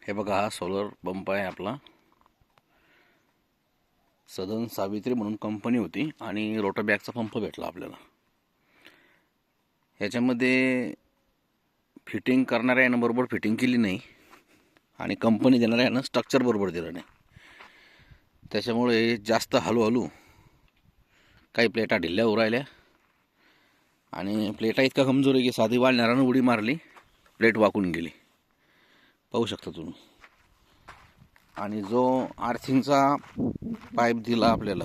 हे बघा, हा सोलर पंप आहे आपला. सदन सावित्री म्हणून कंपनी होती आणि रोटोबॅगचा पंप भेटला आपल्याला. ह्याच्यामध्ये फिटिंग करणाऱ्या यानं बरोबर फिटिंग केली नाही आणि कंपनी देणाऱ्या यानं स्ट्रक्चर बरोबर दिलं नाही. त्याच्यामुळे जास्त हळूहळू काही प्लेटा ढिल्या होऊ राहिल्या आणि प्लेटा इतका कमजोर आहे की साधी वाळणाऱ्यानं उडी मारली, प्लेट वाकून गेली. पाहू शकता तुम्ही. आणि जो आर्थिंगचा पाईप दिला आपल्याला,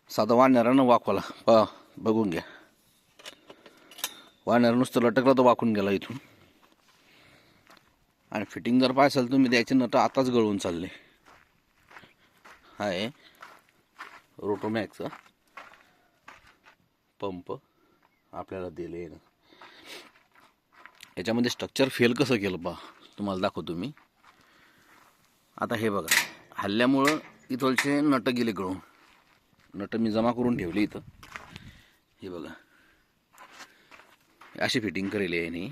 साधा वाळणाऱ्यानं वाकवला. बघून घ्या, वाळणाऱ्या नुसतं लटकलं तर वाकून गेला इथून. आणि फिटिंग जर पाहिजे तुम्ही द्यायचे नट आताच गळून चालले. हा आहे रोटोमॅगचा पंप आपल्याला दिले. याच्यामध्ये स्ट्रक्चर फेल कसं केलं पहा, तुम्हाला दाखवतो मी. आता हे बघा, हल्ल्यामुळं इथलचे नट गेले गळून. नट मी जमा करून ठेवली इथं. हे बघा, अशी फिटिंग करेल आहे.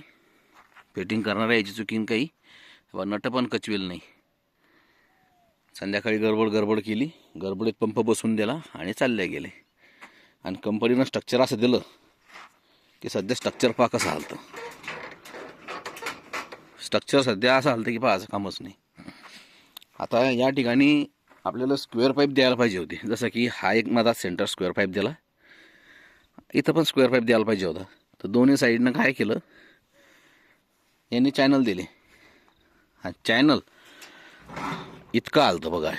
फिटिंग करणाऱ्या याची चुकीन काही नट पण कचवेल नाही. संध्याकाळी गडबड केली, गडबडीत पंप बसून दिला आणि चालले गेले. आणि कंपनीनं स्ट्रक्चर असं दिलं की सध्या स्ट्रक्चर पहा कसं हालतं. स्ट्रक्चर सध्या असं हालतं की पाहायचं कामच नाही. आता या ठिकाणी आपल्याला स्क्वेअर पाईप द्यायला पाहिजे होती. जसं की हा एक माझा सेंटर स्क्वेअर पाईप दिला, इथं पण स्क्वेअर पाईप द्यायला पाहिजे होता. तर दोन्ही साईडनं काय केलं, यांनी चॅनल दिले. हा चॅनल इतकं आलतं बघा,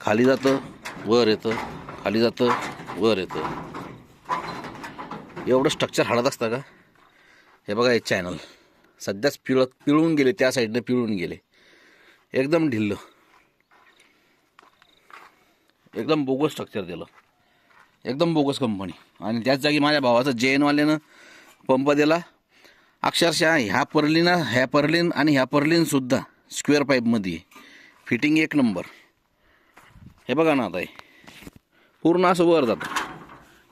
खाली जातं वर येतं, खाली जातं वर येतं. एवढं स्ट्रक्चर हाडत असतं का? हे बघा, हे चॅनल सध्याच पिळून गेले, त्या साईडनं पिळून गेले. एकदम ढिल्लं, एकदम बोगस स्ट्रक्चर दिलं, एकदम बोगस कंपनी. आणि त्याच जागी माझ्या भावाचं JN वाल्यानं पंप दिला. अक्षरशः ह्या पर्लिन आणि ह्या पर्लिनसुद्धा स्क्वेअर पाईपमध्ये फिटिंग एक नंबर. हे बघा ना, आता हे पूर्ण असं वर जातं.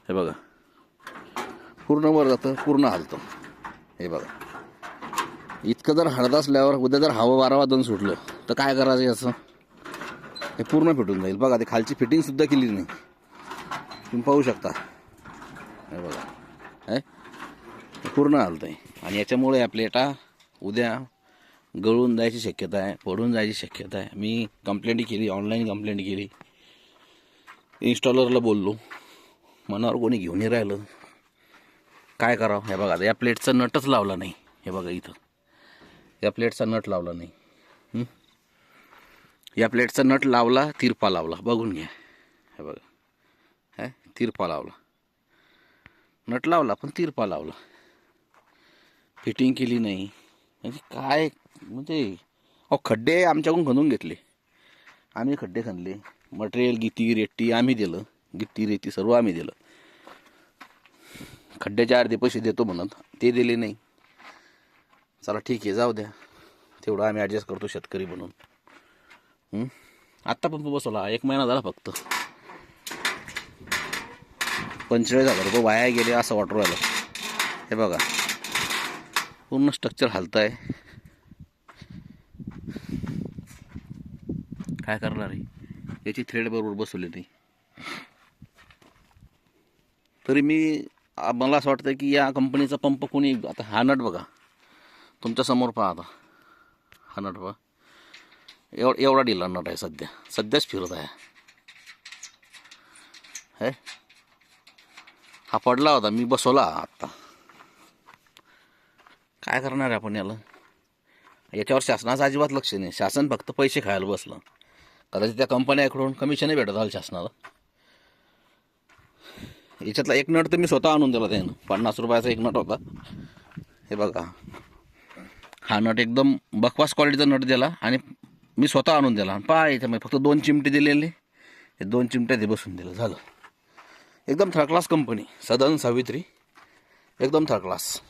हे बघा, पूर्ण वर जातं, पूर्ण हालतं. हे बघा, इतकं जर हळद असल्यावर उद्या जर हवं वारा वादन सुटलं तर काय करायचं याचं? हे पूर्ण फिटून जाईल. बघा, ते खालची फिटिंगसुद्धा केली नाही, तुम्ही पाहू शकता. हे बघा, हे पूर्ण हालतं आहे. आणि याच्यामुळे या प्लेटा उद्या गळून जायची शक्यता आहे, पडून जायची शक्यता आहे. मी कंप्लेंट केली, ऑनलाईन कंप्लेंट केली, इन्स्टॉलरला बोललो, मनावर कोणी घेऊन नाही राहिलं. काय करावं? हे बघा, या प्लेटचा नटच लावला नाही. हे बघा, इथं या प्लेटचा नट लावला नाही. या प्लेटचा नट लावला, तिरपा लावला, बघून घ्या. हे बघा, हे तिरपा लावला, नट लावला पण तिरपा लावला, फिटिंग केली नाही. म्हणजे काय, म्हणजे खड्डे आमच्याकडून खणून घेतले. आम्ही खड्डे खणले, मटेरियल गिट्टी रेट्टी आम्ही दिलं, गिट्टी रेती सर्व आम्ही दिलं. खड्ड्याचे अर्धे पैसे देतो म्हणत, ते दिले नाही. चला ठीक आहे, जाऊ द्या, तेवढं आम्ही ॲडजस्ट करतो शेतकरी म्हणून. आत्ता पंप बसवला, 1 महिना झाला फक्त. 45,000 रुपये वाया गेले असं वाटू राहिलं. हे बघा, पूर्ण स्ट्रक्चर हालतं आहे. काय करणार आहे? याची थ्रेड बरोबर बसवली नाही. तरी मला असं वाटतं की या कंपनीचा पंप कोणी, आता हा नट बघा तुमच्या समोर पहा, आता हा नट पहा, एवढा ढिला नट आहे. सध्याच फिरत आहे. हे हा पडला होता, मी बसवला आत्ता. काय करणार आहे आपण याला? याच्यावर शासनाचं अजिबात लक्ष नाही. शासन फक्त पैसे खायला बसलं. कदाचित त्या कंपन्याकडून कमिशनही भेटत आलं शासनाला. याच्यातला एक नट तर मी स्वतः आणून दिला त्यानं, 50 रुपयाचा एक नट होता. हे बघा, हा नट एकदम बकवास क्वालिटीचा नट दिला आणि मी स्वतः आणून दिला. पहा, याच्यामध्ये फक्त 2 चिमटे दिलेले, हे 2 चिमट्या ते बसून दिलं, झालं. एकदम थर्ड क्लास कंपनी, सदन सावित्री, एकदम थर्ड क्लास.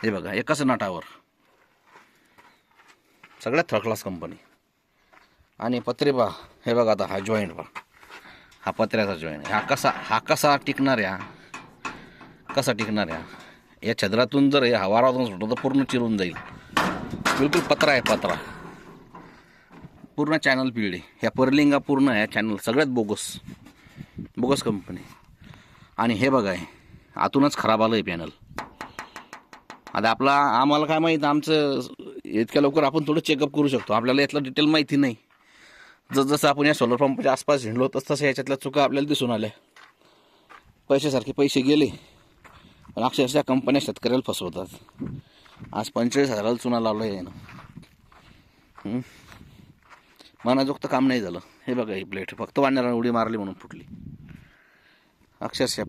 हे बघा, एकाच नटावर सगळ्यात थर्ड क्लास कंपनी. आणि पत्रे पहा, हे बघा, आता हा जॉईंट पहा, हा पत्र्याचा जॉईंट. हा कसा टिकणार या? कसा टिकणार या? या छद्रातून जर हवा सुटलं तर पूर्ण चिरून जाईल. बिलकुल पत्रा आहे, पत्रा. पूर्ण चॅनल पिळले. ह्या पर्लिंगा पूर्ण ह्या चॅनल सगळ्यात बोगस बोगस कंपनी. आणि हे बघा आहे आतूनच खराब आलं आहे पॅनल. आता आम्हाला काय माहीत, आमचं इतक्या लवकर आपण थोडं चेकअप करू शकतो, आपल्याला यातलं डिटेल माहिती नाही. जसं आपण या सोलर पंपाच्या आसपास हिंडलो तसं याच्यातल्या चुका आपल्याला दिसून आल्या. पैशासारखे पैसे गेले, पण अक्षरशः कंपन्या शेतकऱ्याला फसवतात. आज 45,000ला चुना लावला आहे ना. मनाजोगतं काम नाही झालं. हे बघा ही प्लेट फक्त वाढणारा उडी मारली म्हणून फुटली. अक्षरशः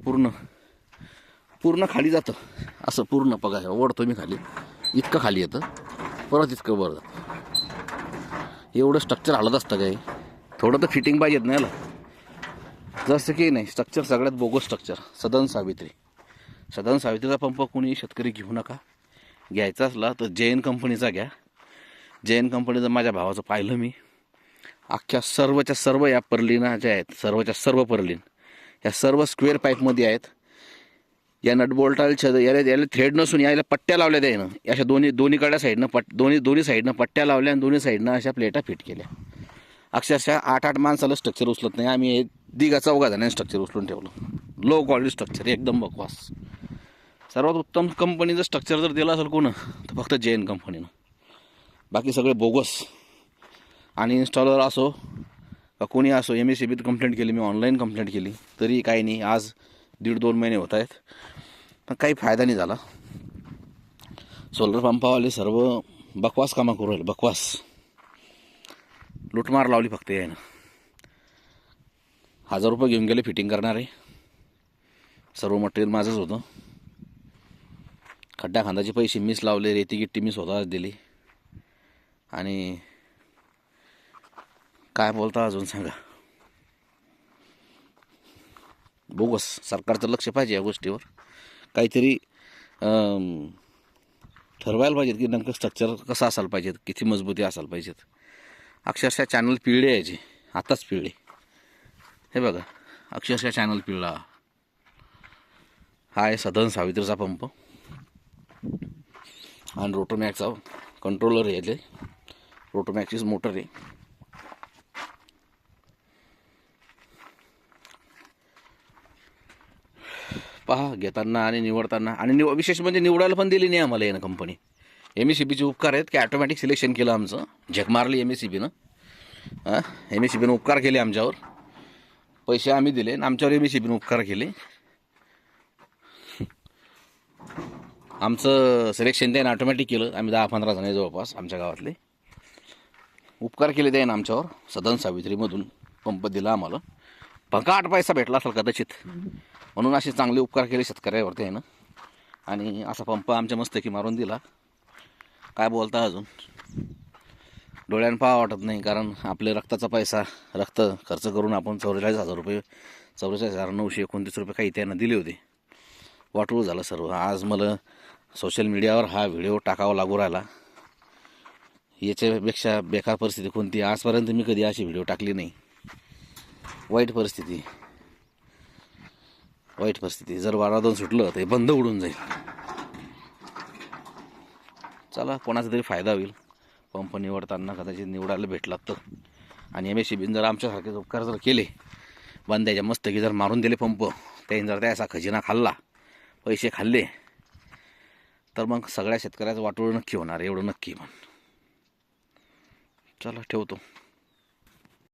पूर्ण खाली जातं असं. पूर्ण बघा ओढतो मी खाली, इतकं खाली येतं, परत इतकं वर जातं. एवढं स्ट्रक्चर हलत असतं काय? थोडं तर फिटिंग पाहिजेत ना याला. जसं की नाही, स्ट्रक्चर सगळ्यात बोगस स्ट्रक्चर. सदन सावित्रीचा पंप कोणी शेतकरी घेऊ नका. घ्यायचा असला तर JN कंपनीचा घ्या. JN कंपनीचं माझ्या भावाचं पाहिलं मी. अख्ख्या सर्वच्या सर्व या पर्लिना ज्या आहेत, सर्वच्या सर्व पर्लिन या सर्व स्क्वेअर पाईपमध्ये आहेत. या नटबोल्टाला याला थ्रेड नसून याला पट्ट्या लावल्या त्यानं. अशा दोन्हीकडल्या साईडनं दोन्ही साईडनं पट्ट्या लावल्या आणि दोन्ही साईडनं अशा प्लेटा फिट केल्या. अक्षरशः 8-8 माणसाला स्ट्रक्चर उचलत नाही. आम्ही 2-4 जणांनी स्ट्रक्चर उचलून ठेवलं. लो क्वालिटी स्ट्रक्चर, एकदम बकवास. सर्वात उत्तम कंपनीचं स्ट्रक्चर जर दिलं असेल कोण तर फक्त JN कंपनीनं. बाकी सगळे बोगस. आणि इन्स्टॉलर असो का कोणी असो, MSEBीत कंप्लेंट केली, मी ऑनलाईन कंप्लेंट केली, तरी काही नाही. आज 1.5-2 महिने होत आहेत, पण काही फायदा नाही झाला. सोलर पंपावाले सर्व बकवास कामं करू राहिले, बकवास. लूटमार लावली फक्त यायनं. 1000 रुपये घेऊन गेले फिटिंग करणारे. सर्व मटेरियल माझंच होतं. खड्डा खांदाचे पैसे मीच लावले, रेती गिट्टी मी स्वतःच दिली. आणि काय बोलता अजून सांगा. बोगस. सरकारचं लक्ष पाहिजे या गोष्टीवर. काहीतरी ठरवायला पाहिजेत की नेमकं स्ट्रक्चर कसं असायला पाहिजेत, किती मजबूती असायला पाहिजेत. अक्षरशः चॅनल पिळले यायचे, आताच पिळले. हे बघा अक्षरशः चॅनल पिळला. हा आहे सदन सावित्रीचा पंप आणि रोटोमॅकचा कंट्रोलर यायले. रोटोमॅकचीच मोटर आहे. पहा घेताना आणि निवडताना. आणि विशेष म्हणजे निवडायला पण दिली नाही आम्हाला यानं कंपनी. MSEBीचे उपकार आहेत की ऑटोमॅटिक सिलेक्शन केलं आमचं. झक मारली MSEBीनं. MSEBीनं उपकार केले आमच्यावर. पैसे आम्ही दिले आणि आमच्यावर MSEBीनं उपकार केले. आमचं सिलेक्शन त्यानं ऑटोमॅटिक केलं. आम्ही 10-15 जण जवळपास आमच्या गावातले. उपकार केले त्यानं आमच्यावर. सदन सावित्रीमधून पंप दिला आम्हाला. पंका 8 पैसा भेटला असेल कदाचित, म्हणून असे चांगले उपकार केले शेतकऱ्यावरती आहे ना. आणि असा पंप आमच्या मस्तकी मारून दिला. काय बोलता अजून. डोळ्यानं पाहा वाटत नाही, कारण आपले रक्ताचा पैसा, रक्त खर्च करून आपण 44,000 रुपये, 44,929 रुपये काही त्यांना दिले होते. वाटूळ झालं सर्व. आज मला सोशल मीडियावर हा व्हिडिओ टाकावा लागू राहिला. याच्यापेक्षा बेकार परिस्थिती कोणती. आजपर्यंत मी कधी अशी व्हिडिओ टाकली नाही. वाईट परिस्थिती. जर वारादन सुटलं तर हे बंद उडून जाईल. चला कोणाचा तरी फायदा होईल पंप निवडताना, कदाचित निवडायला भेटला तर. आणि MSEBीनं जर आमच्यासारखे उपकार जर केले, बंद्याच्या मस्तकी जर मारून दिले पंप, त्याने जर त्याचा खजिना खाल्ला, पैसे खाल्ले, तर मग सगळ्या शेतकऱ्याचं वाटोळं नक्की होणार, एवढं नक्की. पण चला ठेवतो.